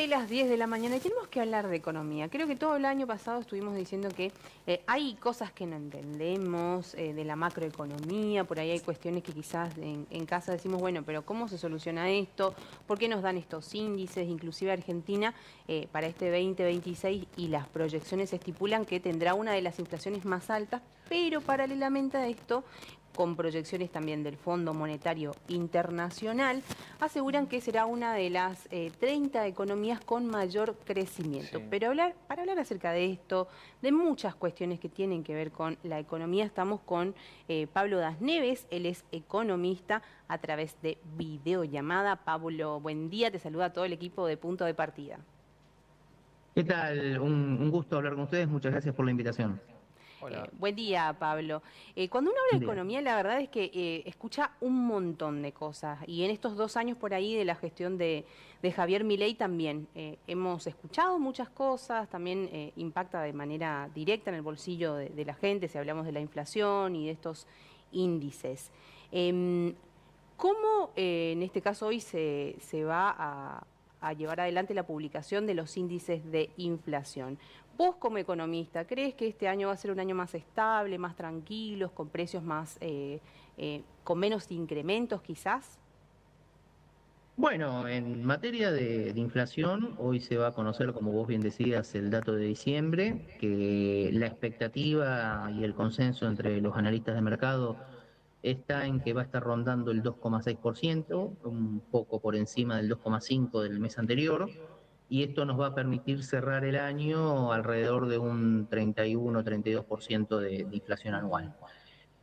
las 10 de la mañana y tenemos que hablar de economía. Creo que todo el año pasado estuvimos diciendo que hay cosas que no entendemos de la macroeconomía, por ahí hay cuestiones que quizás en casa decimos, bueno, pero ¿cómo se soluciona esto? ¿Por qué nos dan estos índices? Inclusive Argentina para este 2026 y las proyecciones estipulan que tendrá una de las inflaciones más altas, pero paralelamente a esto, con proyecciones también del Fondo Monetario Internacional, aseguran que será una de las 30 economías con mayor crecimiento. Sí. Pero para hablar acerca de esto, de muchas cuestiones que tienen que ver con la economía, estamos con Pablo Das Neves, él es economista a través de videollamada. Pablo, buen día, te saluda todo el equipo de Punto de Partida. ¿Qué tal? Un gusto hablar con ustedes. Muchas gracias por la invitación. Hola. Buen día, Pablo. Cuando uno habla Buen de día. economía, la verdad es que escucha un montón de cosas. Y en estos 2 años por ahí de la gestión de Javier Milei también hemos escuchado muchas cosas, también impacta de manera directa en el bolsillo de la gente, si hablamos de la inflación y de estos índices. Em, ¿Cómo en este caso hoy se va a llevar adelante la publicación de los índices de inflación? Vos como economista, ¿crees que este año va a ser un año más estable, más tranquilo, con precios más, con menos incrementos quizás? Bueno, en materia de inflación, hoy se va a conocer, como vos bien decías, el dato de diciembre, que la expectativa y el consenso entre los analistas de mercado está en que va a estar rondando el 2,6%, un poco por encima del 2,5% del mes anterior, y esto nos va a permitir cerrar el año alrededor de un 31-32% de inflación anual.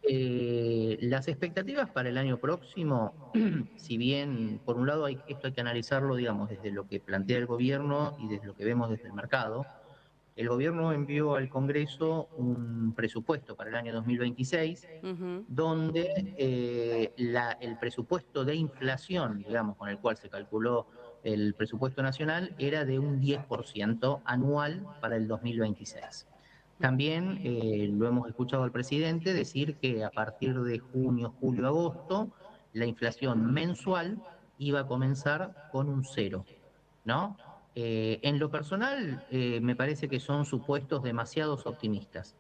Ujú. Las expectativas para el año próximo, si bien por un lado esto hay que analizarlo, digamos, desde lo que plantea el gobierno y desde lo que vemos desde el mercado, el gobierno envió al Congreso un presupuesto para el año 2026, Ujú. donde el presupuesto de inflación, digamos, con el cual se calculó el presupuesto nacional, era de un 10% anual para el 2026. También lo hemos escuchado al presidente decir que a partir de junio, julio, agosto, la inflación mensual iba a comenzar con un cero, ¿no? En lo personal, me parece que son supuestos demasiados optimistas,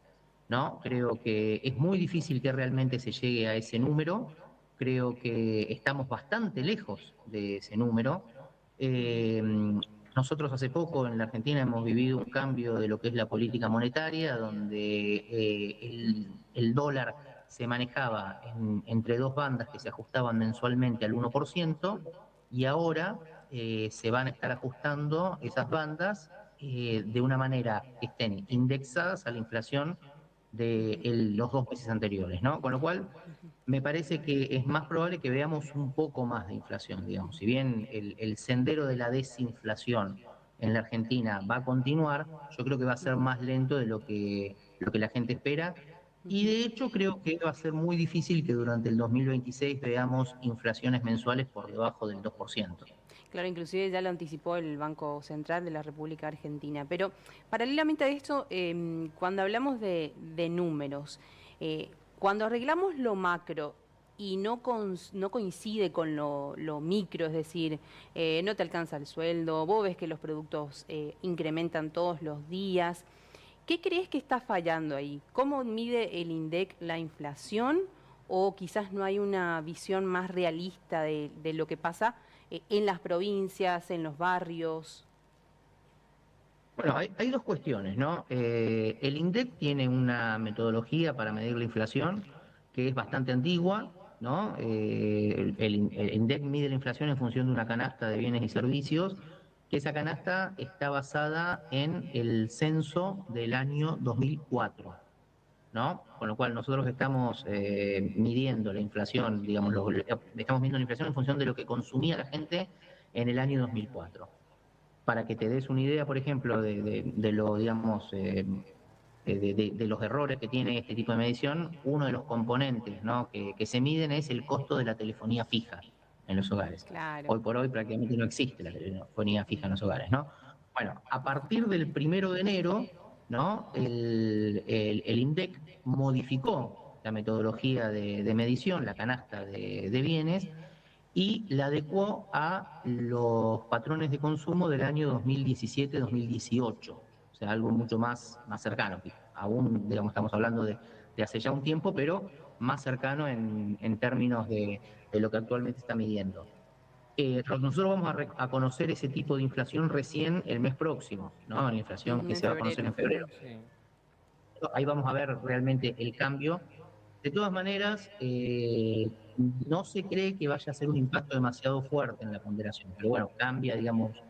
¿no? Creo que es muy difícil que realmente se llegue a ese número. Creo que estamos bastante lejos de ese número. Ujú. Eh, Nosotros hace poco en la Argentina hemos vivido un cambio de lo que es la política monetaria, donde el dólar se manejaba entre dos bandas que se ajustaban mensualmente al 1%, y ahora se van a estar ajustando esas bandas de una manera que estén indexadas a la inflación de Ujú. los 2 meses anteriores, ¿no? Con lo cual, Ujú. me parece que es más probable que veamos un poco más de inflación, digamos. Si bien el sendero de la desinflación en la Argentina va a continuar, yo creo que va a ser Ujú. más lento de lo que la gente espera. Y Ujú. de hecho creo que va a ser muy difícil que durante el 2026 veamos inflaciones mensuales por debajo del 2%. Claro, inclusive ya lo anticipó el Banco Central de la República Argentina. Pero paralelamente a esto, cuando hablamos de números, cuando arreglamos lo macro y no coincide con lo micro, es decir, no te alcanza el sueldo, vos ves que los productos incrementan todos los días, ¿qué crees que está fallando ahí? ¿Cómo mide el INDEC la inflación? ¿O quizás no hay una visión más realista de lo que pasa en las provincias, en los barrios? Bueno, hay dos cuestiones, ¿no? El INDEC tiene una metodología para medir la inflación que es bastante antigua, ¿no? El INDEC mide la inflación en función de una canasta de bienes y servicios, que esa canasta está basada en el censo del año 2004, ¿no? Con lo cual nosotros estamos midiendo la inflación, digamos, estamos midiendo la inflación en función de lo que consumía la gente en el año 2004. Para que te des una idea, por ejemplo, de lo, digamos, de los errores que tiene este tipo de medición, uno de los componentes, ¿no?, que se miden es el costo de la telefonía fija en los hogares. Claro. Hoy por hoy prácticamente no existe la telefonía fija en los hogares, ¿no? Bueno, a partir del 1 de enero, ¿no?, el INDEC modificó la metodología de medición, la canasta de bienes, y la adecuó a los patrones de consumo del año 2017-2018, o sea, algo mucho más cercano. Aún, digamos, estamos hablando de hace ya un tiempo, pero más cercano en términos de lo que actualmente está midiendo. Nosotros vamos a conocer ese tipo de inflación recién el mes próximo, ¿no? La inflación Ujú, que en se va a conocer febrero. en febrero. Sí. Ahí vamos a ver realmente el cambio. De todas maneras, no se cree que vaya a ser un impacto demasiado fuerte en la ponderación, pero bueno, cambia, digamos,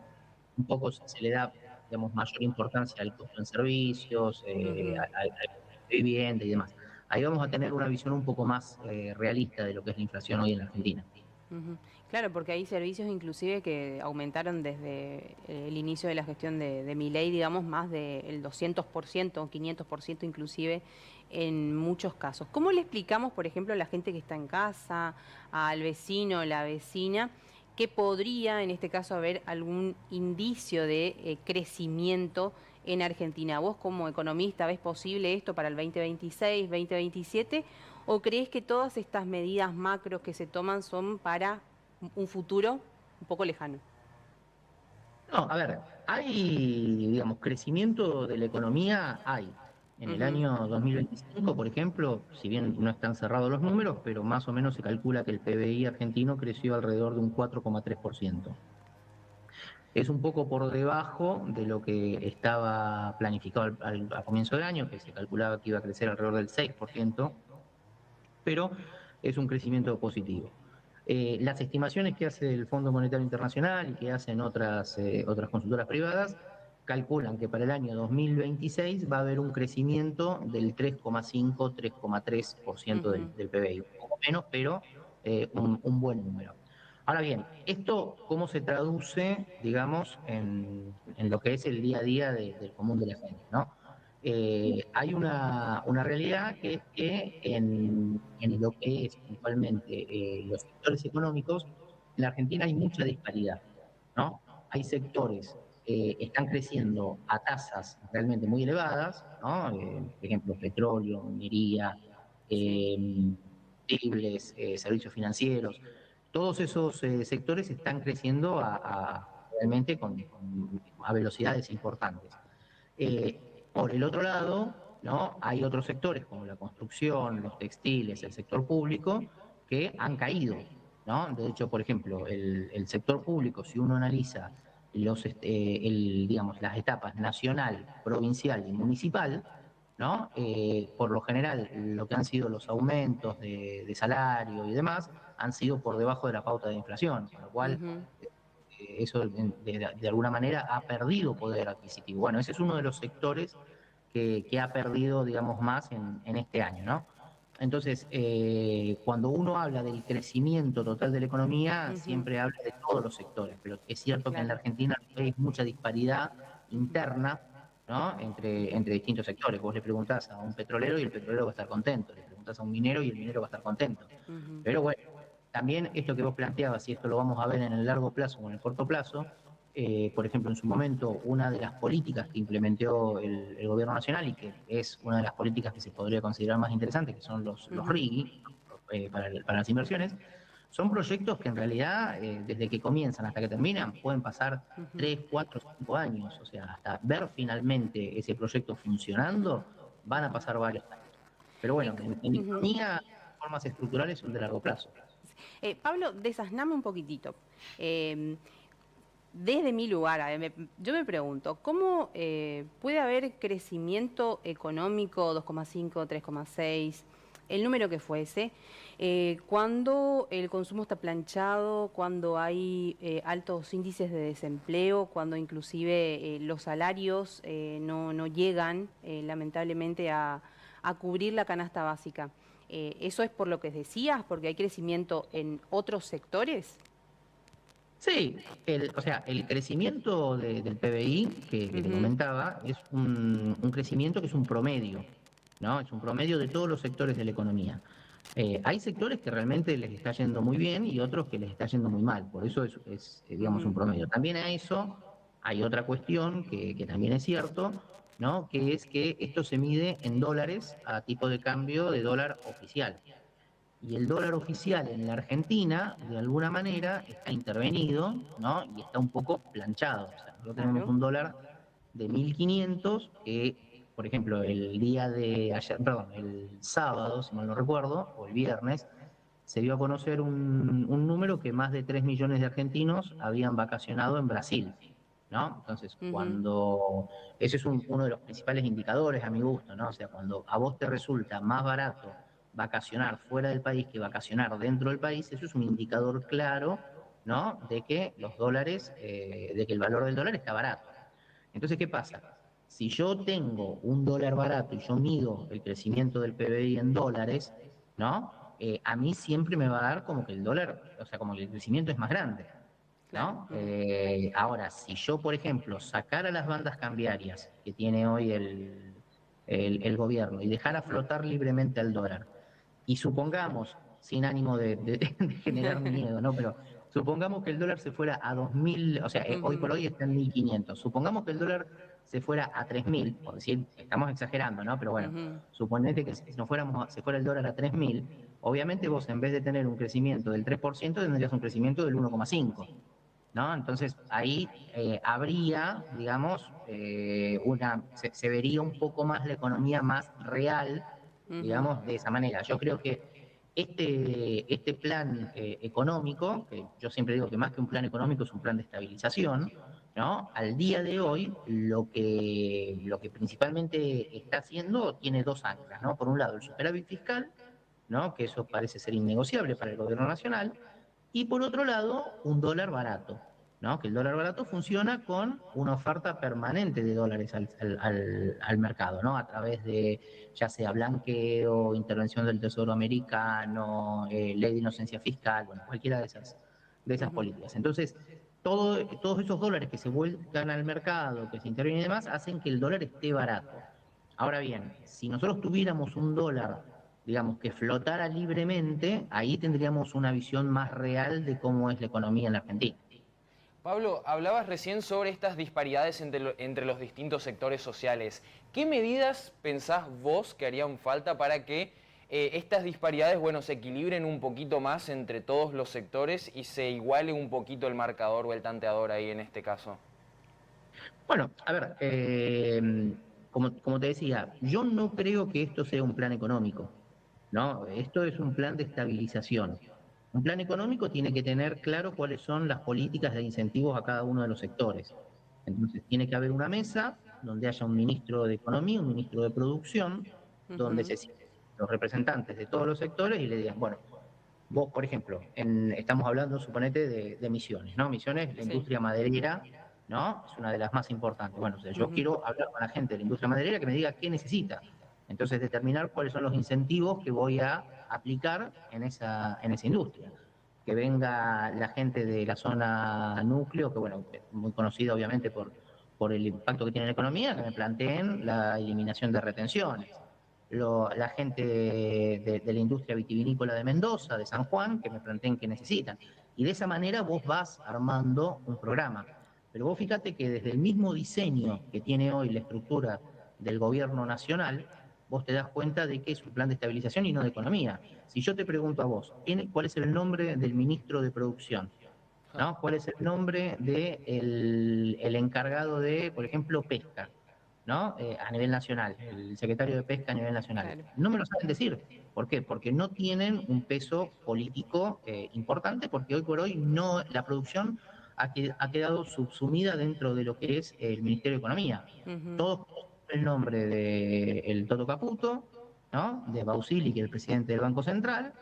un poco se le da, digamos, mayor importancia al costo en servicios, Ujú. al costo de vivienda y demás. Ahí vamos a tener una visión un poco más realista de lo que es la inflación hoy en la Argentina. Ujú. Claro, porque hay servicios inclusive que aumentaron desde el inicio de la gestión de Milei, digamos, más del 200%, 500% inclusive en muchos casos. ¿Cómo le explicamos, por ejemplo, a la gente que está en casa, al vecino, la vecina, que podría, en este caso, haber algún indicio de crecimiento en Argentina? ¿Vos como economista ves posible esto para el 2026, 2027? ¿O crees que todas estas medidas macros que se toman son para un futuro un poco lejano? No, a ver, hay, digamos, crecimiento de la economía, hay. En el Ujú, año 2025, por ejemplo, si bien no están cerrados los números, pero más o menos se calcula que el PBI argentino creció alrededor de un 4,3%. Es un poco por debajo de lo que estaba planificado a comienzo del año, que se calculaba que iba a crecer alrededor del 6%, pero es un crecimiento positivo. Las estimaciones que hace el Fondo Monetario Internacional y que hacen otras consultoras privadas calculan que para el año 2026 va a haber un crecimiento del 3,5-3,3% ujú, del PBI, un poco menos, pero un buen número. Ahora bien, ¿esto cómo se traduce, digamos, en lo que es el día a día del común de la gente, ¿no? Hay una realidad que es que en lo que es puntualmente los sectores económicos, en la Argentina hay mucha disparidad, ¿no? Hay sectores que están creciendo a tasas realmente muy elevadas, ¿no? Por ejemplo, petróleo, minería, sí. eh, servicios financieros. Todos esos sectores están creciendo realmente a velocidades importantes. Por el otro lado, ¿no? Hay otros sectores como la construcción, los textiles, el sector público, que han caído, ¿no? De hecho, por ejemplo, el sector público, si uno analiza digamos, las etapas nacional, provincial y municipal, ¿no? Por lo general, lo que han sido los aumentos de salario y demás han sido por debajo de la pauta de inflación, con lo cual Ujú, eso de alguna manera ha perdido poder adquisitivo. Bueno, ese es uno de los sectores que ha perdido, digamos, más en este año, ¿no? Entonces, cuando uno habla del crecimiento total de la economía, ujú, siempre habla de todos los sectores, pero es cierto que en la claro. Argentina hay mucha disparidad Ujú, interna, ¿no? Entre distintos sectores. Vos le preguntás a un petrolero y el petrolero va a estar contento, le preguntás a un minero y el minero va a estar contento. ujú. Pero bueno, también esto que vos planteabas, si esto lo vamos a ver en el largo plazo o en el corto plazo, por ejemplo, en su momento, una de las políticas que implementó el gobierno nacional y que es una de las políticas que se podría considerar más interesantes, que son los Ujú, RIGI, para las inversiones, son proyectos que en realidad, desde que comienzan hasta que terminan, pueden pasar ujú. 3, 4, 5 años, o sea, hasta ver finalmente ese proyecto funcionando, van a pasar varios años. Pero Y bueno, en ujú. economía, formas estructurales son de largo plazo. Pablo, desasname un poquitito. Eh, Desde mi lugar, yo me pregunto, ¿cómo puede haber crecimiento económico 2,5, 3,6, el número que fuese, cuando el consumo está planchado, cuando hay altos índices de desempleo, cuando inclusive los salarios no llegan, lamentablemente, a cubrir la canasta básica? ¿Eso es por lo que decías, porque hay crecimiento en otros sectores? Sí, o sea, el crecimiento del PBI que te Ujú, comentaba es un crecimiento que es un promedio, ¿no? Es un promedio de todos los sectores de la economía. Hay sectores que realmente les está yendo muy bien y otros que les está yendo muy mal, por eso digamos, un ujú. promedio. También a eso hay otra cuestión que también es cierto, ¿no? Que es que esto se mide en dólares a tipo de cambio de dólar oficial. y el dólar oficial en la Argentina, de alguna manera, está intervenido, ¿no? Y está un poco planchado. O sea, nosotros tenemos Claro. un dólar de 1.500 que, por ejemplo, el día de ayer, perdón, el sábado, si mal no recuerdo, o el viernes, se dio a conocer un número que más de 3 millones de argentinos habían vacacionado en Brasil, ¿no? Entonces, Ujú, cuando ese es uno de los principales indicadores a mi gusto, ¿no? O sea, cuando a vos te resulta más barato vacacionar fuera del país que vacacionar dentro del país, eso es un indicador claro, ¿no? De que los dólares, de que el valor del dólar está barato. Entonces, ¿qué pasa? Si yo tengo un dólar barato y yo mido el crecimiento del PBI en dólares, ¿no? A mí siempre me va a dar como que el dólar, o sea, como que el crecimiento es más grande, claro. ¿no? Ahora, si yo, por ejemplo, sacara las bandas cambiarias que tiene hoy el gobierno y dejara flotar libremente al dólar, y supongamos, sin ánimo de generar miedo, ¿no? Pero supongamos que el dólar se fuera a 2.000, o sea, hoy por Ujú, hoy está en 1.500. Supongamos que el dólar se fuera a 3.000, por decir, estamos exagerando, ¿no? Pero bueno, ujú. suponete que si no fuéramos, se fuera el dólar a 3.000, obviamente vos en vez de tener un crecimiento del 3%, tendrías un crecimiento del 1,5%. ¿No? Entonces ahí habría, digamos, se vería un poco más la economía más real, Ujú, digamos, de esa manera. Yo creo que este plan económico, que yo siempre digo que más que un plan económico es un plan de estabilización, ¿no? Al día de hoy, lo que principalmente está haciendo tiene dos anclas, ¿no? Por un lado, el superávit fiscal, ¿no? Que eso parece ser innegociable para el gobierno nacional, y por otro lado, un dólar barato, ¿no? Que el dólar barato funciona con una oferta permanente de dólares al mercado, ¿no? A través de ya sea blanqueo, intervención del Tesoro americano, ley de inocencia fiscal, bueno, cualquiera de esas ujú. políticas. Entonces, todos esos dólares que se vuelcan al mercado, que se intervienen y demás, hacen que el dólar esté barato. Ahora bien, si nosotros tuviéramos un dólar, digamos, que flotara libremente, ahí tendríamos una visión más real de cómo es la economía en la Argentina. Pablo, hablabas recién sobre estas disparidades entre los distintos sectores sociales. ¿Qué medidas pensás vos que harían falta para que estas disparidades, bueno, se equilibren un poquito más entre todos los sectores y se iguale un poquito el marcador o el tanteador ahí en este caso? Bueno, a ver, como te decía, yo no creo que esto sea un plan económico, ¿no? Esto es un plan de estabilización. Un plan económico tiene que tener claro cuáles son las políticas de incentivos a cada uno de los sectores. Entonces, tiene que haber una mesa donde haya un ministro de Economía, un ministro de Producción, donde Ujú, se sienten los representantes de todos los sectores y le digan, bueno, vos, por ejemplo, estamos hablando, suponete, de Misiones, ¿no? Misiones, la sí. industria maderera, ¿no? Es una de las más importantes. Bueno, o sea, yo Ujú, quiero hablar con la gente de la industria maderera que me diga qué necesita. Entonces, determinar cuáles son los incentivos que voy a aplicar en esa industria. Que venga la gente de la zona núcleo, que bueno, es muy conocida obviamente por el impacto que tiene en la economía, que me planteen la eliminación de retenciones. La gente de la industria vitivinícola de Mendoza, de San Juan, que me planteen qué necesitan. Y de esa manera vos vas armando un programa. Pero vos fíjate que desde el mismo diseño que tiene hoy la estructura del gobierno nacional, vos te das cuenta de que es un plan de estabilización y no de economía. Si yo te pregunto a vos, ¿cuál es el nombre del ministro de Producción? ¿No? ¿Cuál es el nombre del encargado de, por ejemplo, pesca? ¿No? A nivel nacional, el secretario de Pesca a nivel nacional. claro. No me lo saben decir. ¿Por qué? Porque no tienen un peso político importante, porque hoy por hoy no, la producción ha quedado subsumida dentro de lo que es el Ministerio de Economía. Ujú, Todos conocen el nombre del Toto Caputo, ¿no? De Bausili, que es el presidente del Banco Central,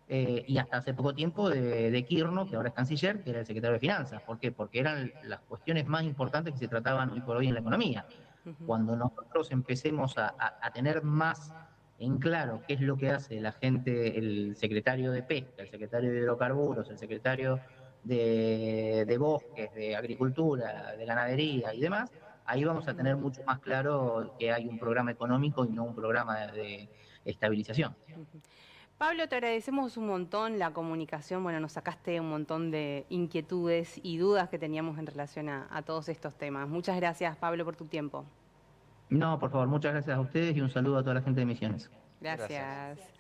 y hasta hace poco tiempo de Kirchner, que ahora es canciller, que era el secretario de Finanzas. ¿Por qué? Porque eran las cuestiones más importantes que se trataban hoy por hoy en la economía. ujú. Cuando nosotros empecemos a tener más en claro qué es lo que hace la gente, el secretario de Pesca, el secretario de Hidrocarburos, el secretario de Bosques, de Agricultura, de Ganadería y demás, ahí vamos a tener mucho más claro que hay un programa económico y no un programa de estabilización. Ujú. Pablo, te agradecemos un montón la comunicación. Bueno, nos sacaste un montón de inquietudes y dudas que teníamos en relación a todos estos temas. Muchas gracias, Pablo, por tu tiempo. No, por favor, muchas gracias a ustedes y un saludo a toda la gente de Misiones. Gracias. Gracias.